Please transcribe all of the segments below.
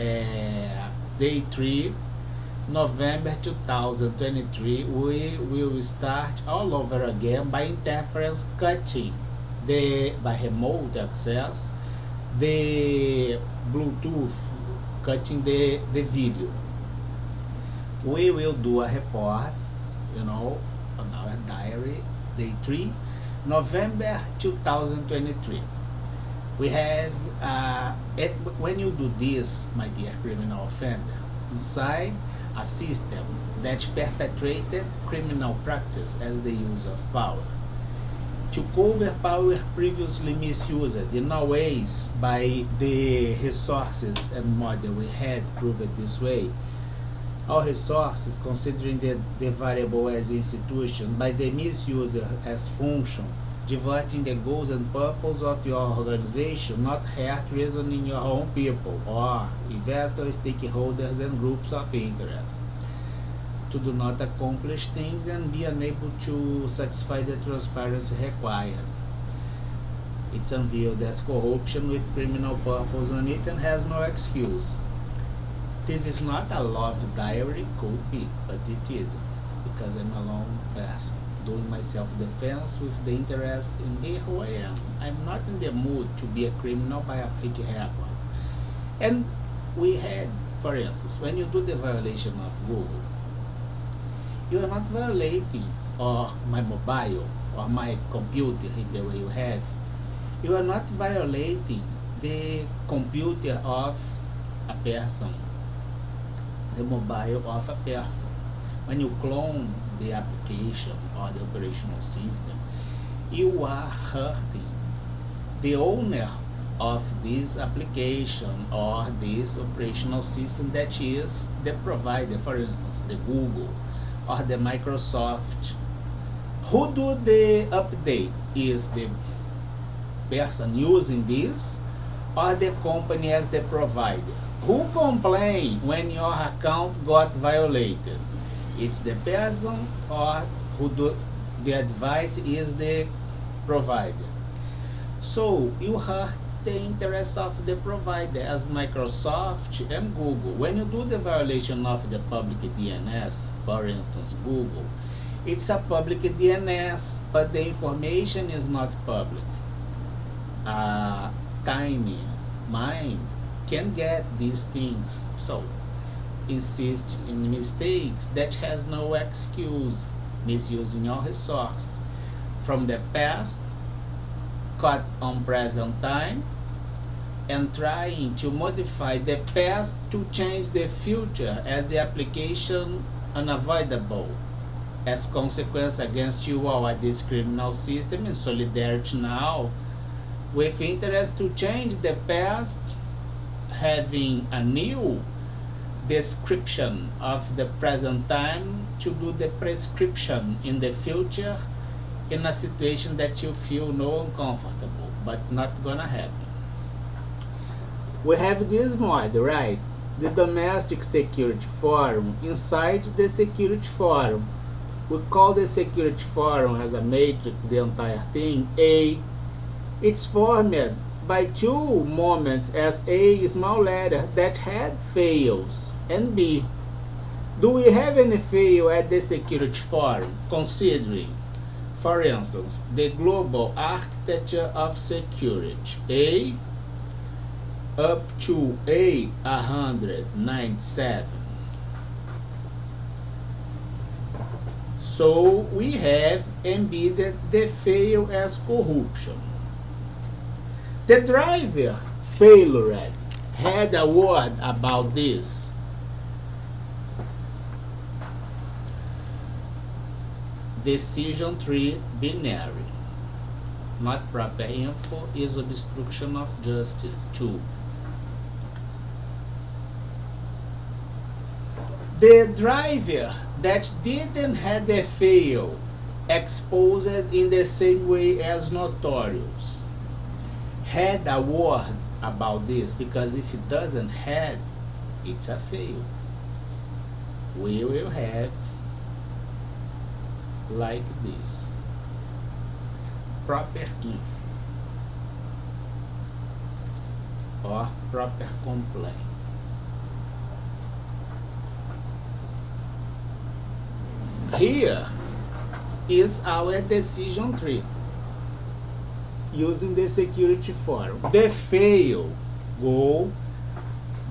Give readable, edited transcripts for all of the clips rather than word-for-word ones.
day 3, November 2023, we will start all over again by interference cutting by remote access, the Bluetooth cutting the video. We will do a report, on our diary, day 3, November 2023. We have, when you do this, my dear criminal offender, inside a system that perpetrated criminal practice as the use of power, to cover power previously misused in all ways by the resources and model we had proved this way. All resources considering the variable as institution, by the misuser as function, diverting the goals and purpose of your organization, not hurt reasoning your own people or investors, stakeholders, and groups of interest, to do not accomplish things and be unable to satisfy the transparency required. It's unveiled as corruption with criminal purpose on it and has no excuse. This is not a love diary, could be, but it isn't, because I'm a lone person doing my self-defense with the interest in me who I am. I'm not in the mood to be a criminal by a fake record. And we had, for instance, when you do the violation of Google, you are not violating or my mobile or my computer in the way you have. You are not violating the computer of a person, the mobile of a person. When you clone the application or the operational system, you are hurting the owner of this application or this operational system, that is the provider, for instance, the Google or the Microsoft. Who do the update? Is the person using this or the company as the provider? Who complained when your account got violated? It's the person, or who do the advice is the provider. So you hurt the interests of the provider as Microsoft and Google. When you do the violation of the public DNS, for instance Google, it's a public DNS, but the information is not public. Tiny mind can get these things, so insist in mistakes that has no excuse, misusing your resource from the past, cut on present time, and trying to modify the past to change the future as the application unavoidable as consequence against you all at this criminal system in solidarity now with interest to change the past, having a new description of the present time to do the prescription in the future in a situation that you feel no uncomfortable, but not gonna happen. We have this mod, right? The domestic security forum. Inside the security forum, we call the security forum as a matrix, the entire thing. A, it's formed by two moments as a small letter that had fails, and B, do we have any fail at the security forum, considering, for instance, the global architecture of security, A up to A197. So we have embedded the fail as corruption. The driver failure had a word about this. Decision tree binary. Not proper info is obstruction of justice. 2. The driver that didn't have the fail exposed in the same way as notorious had a word about this, because if it doesn't have, it's a fail. We will have like this: proper info or proper complaint. here is our decision tree using the security forum. The fail go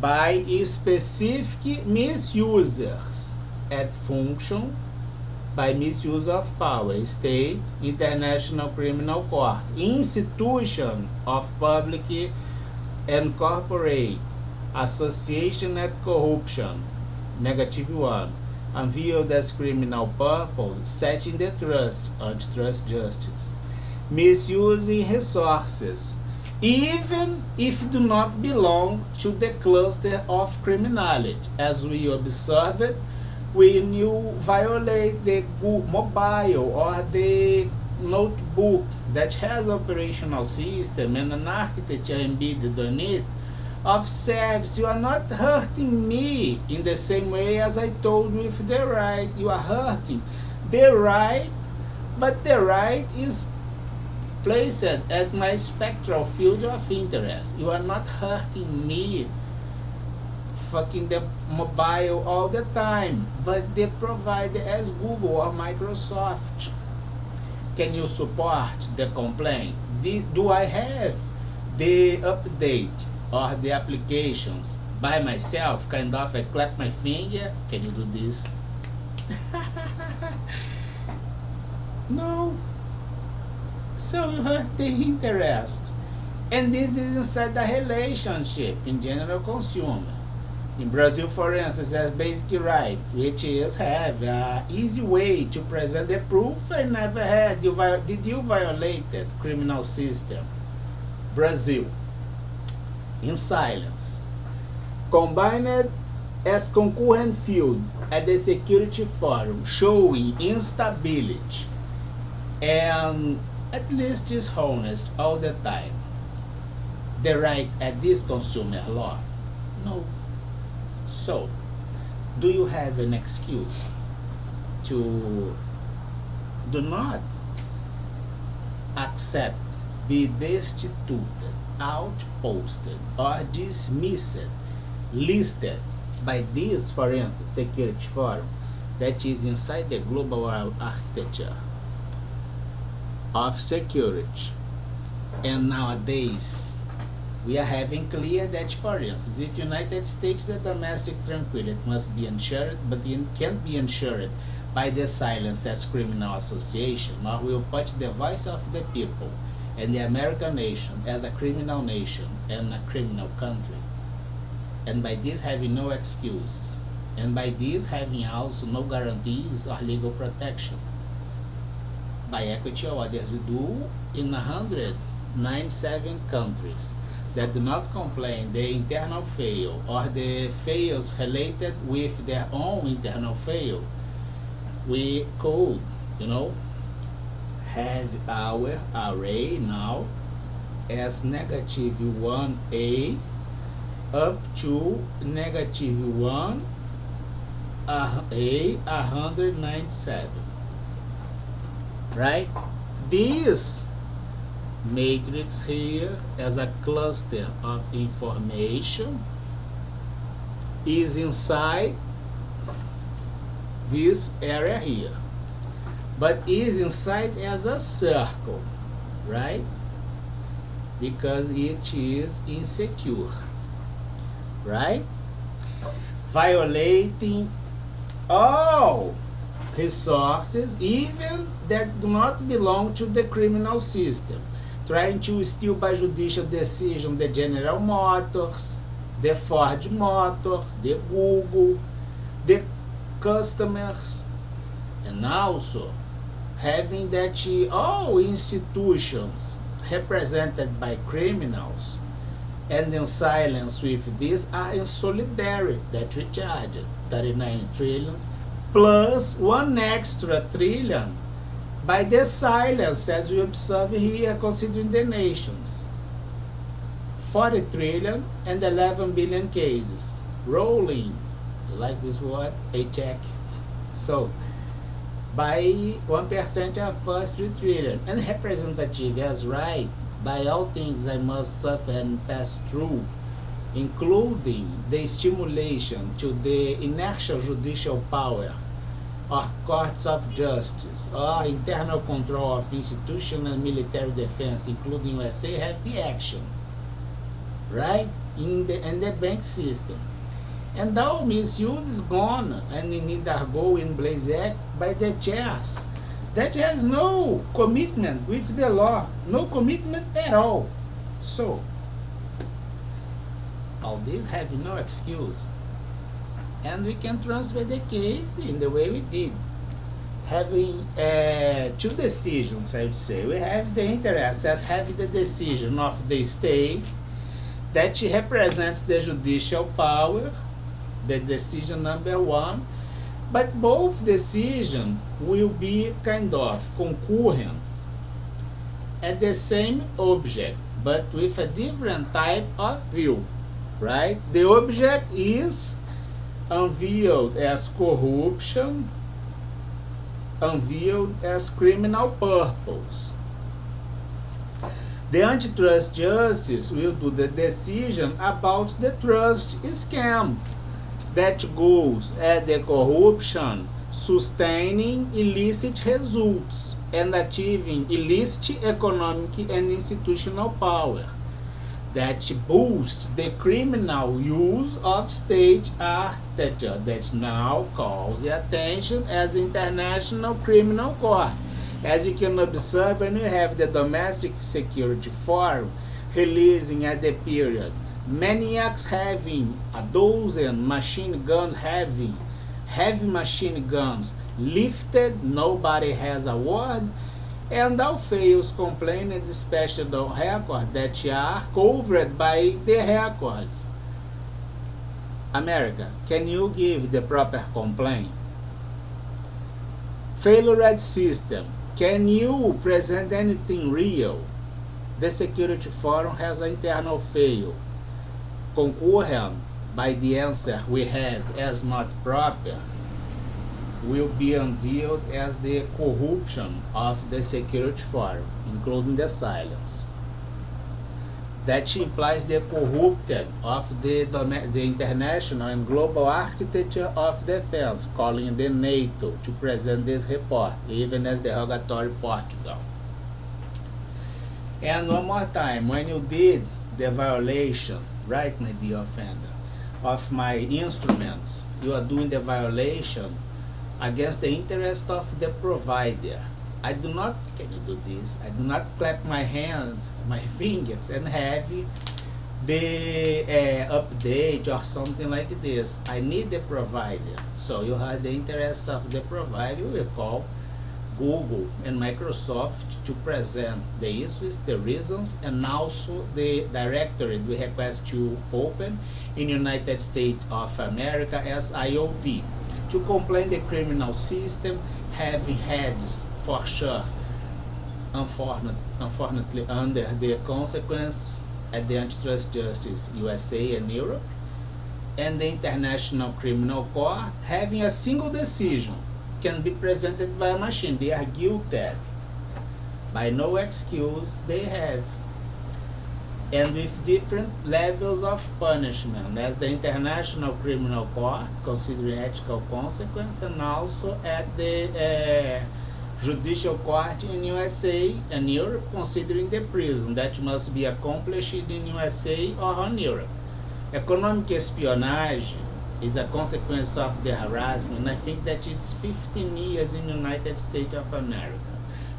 by specific misusers at function by misuse of power, state, international criminal court, institution of public and corporate, association at corruption, -1, unveiled as criminal purpose, setting the trust, antitrust justice, misusing resources, even if do not belong to the cluster of criminality, as we observed when you violate the mobile or the notebook that has operational system and an architecture embedded on it of service. You are not hurting me in the same way as I told you with the right. You are hurting the right, but the right is placed at my spectral field of interest. You are not hurting me fucking the mobile all the time, but they provide as Google or Microsoft. Can you support the complaint? Do I have the update or the applications by myself? Kind of, I clap my finger. Can you do this? No. So you hurt the interest. And this is inside the relationship in general consumer. In Brazil, for instance, has basic right, which is have an easy way to present the proof I never had. Did you violate that criminal system? Brazil, in silence. Combined as concurrent field at the security forum, showing instability and at least is honest all the time. The right at this consumer law? No. So, do you have an excuse to do not accept, be destituted, outposted, or dismissed, listed by this, for instance, security forum that is inside the global architecture of security? And nowadays, we are having clear that, for instance, if United States, the domestic tranquility must be ensured, but it can't be ensured by the silence as criminal association, or will put the voice of the people and the American nation as a criminal nation and a criminal country, and by this having no excuses, and by this having also no guarantees or legal protection by equity orders, we do in 197 countries that do not complain the internal fail or the fails related with their own internal fail. We could, have our array now as -1A up to -1A 197, right? This matrix here as a cluster of information is inside this area here, but is inside as a circle, right? Because it is insecure, right? Violating all resources, even that do not belong to the criminal system. Trying to steal by judicial decision the General Motors, the Ford Motors, the Google, the customers, and also having that all institutions represented by criminals and in silence with this are in solidarity that we charged 39 trillion plus one extra trillion by the silence, as we observe here, considering the nations. 40 trillion and 11 billion cases. Rolling, like this word, a check. So, by 1% of first 3 trillion. And representative as right, by all things I must suffer and pass through, including the stimulation to the inertial judicial power or courts of justice, or internal control of institutional and military defense, including USA, have the action, right, in the bank system. And now misuse is gone and in undergo in Blaze Act by the chairs that has no commitment with the law, no commitment at all. So, all this have no excuse. And we can transfer the case in the way we did. Having two decisions, I would say. We have the interest as having the decision of the state that represents the judicial power, the decision number one, but both decisions will be kind of concurrent at the same object, but with a different type of view, right? The object is unveiled as corruption, unveiled as criminal purpose. The antitrust justice will do the decision about the trust scam that goes at the corruption, sustaining illicit results and achieving illicit economic and institutional power, that boosts the criminal use of state architecture, that now calls the attention as International Criminal Court. As you can observe, when you have the Domestic Security Forum releasing at the period, maniacs having a dozen machine guns, heavy machine guns lifted, nobody has a word, and all fails complain and special record that are covered by the record. America, can you give the proper complaint? Failure system, can you present anything real? The Security Forum has an internal fail. Concurrent by the answer we have as not proper will be unveiled as the corruption of the Security Forum, including the silence. That implies the corrupted of the international and global architecture of defense, calling the NATO to present this report, even as derogatory Portugal. And one more time, when you did the violation, right, my dear offender, of my instruments, you are doing the violation against the interest of the provider. I do not, can you do this? I do not clap my hands, my fingers, and have the update or something like this. I need the provider. So you have the interest of the provider. We call Google and Microsoft to present the issues, the reasons, and also the directory we request to open in United States of America as IOP, to complain the criminal system having heads for sure, unfortunately under the consequence at the Antitrust Justice USA and Europe, and the International Criminal Court having a single decision can be presented by a machine. They are guilty by no excuse they have, and with different levels of punishment, as the International Criminal Court considering ethical consequence, and also at the Judicial Court in USA and Europe considering the prison that must be accomplished in USA or in Europe. Economic espionage is a consequence of the harassment. I think that it's 15 years in the United States of America,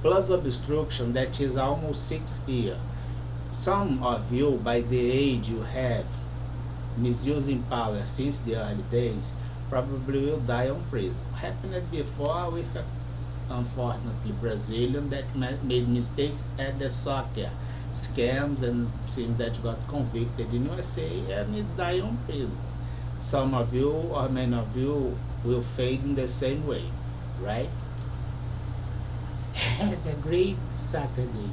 plus obstruction that is almost 6 years. Some of you, by the age you have, misusing power since the early days, probably will die on prison. Happened before with, unfortunately, Brazilian that made mistakes at the soccer scams and seems that got convicted in USA and is dying on prison. Some of you or many of you will fade in the same way, right? Have a great Saturday.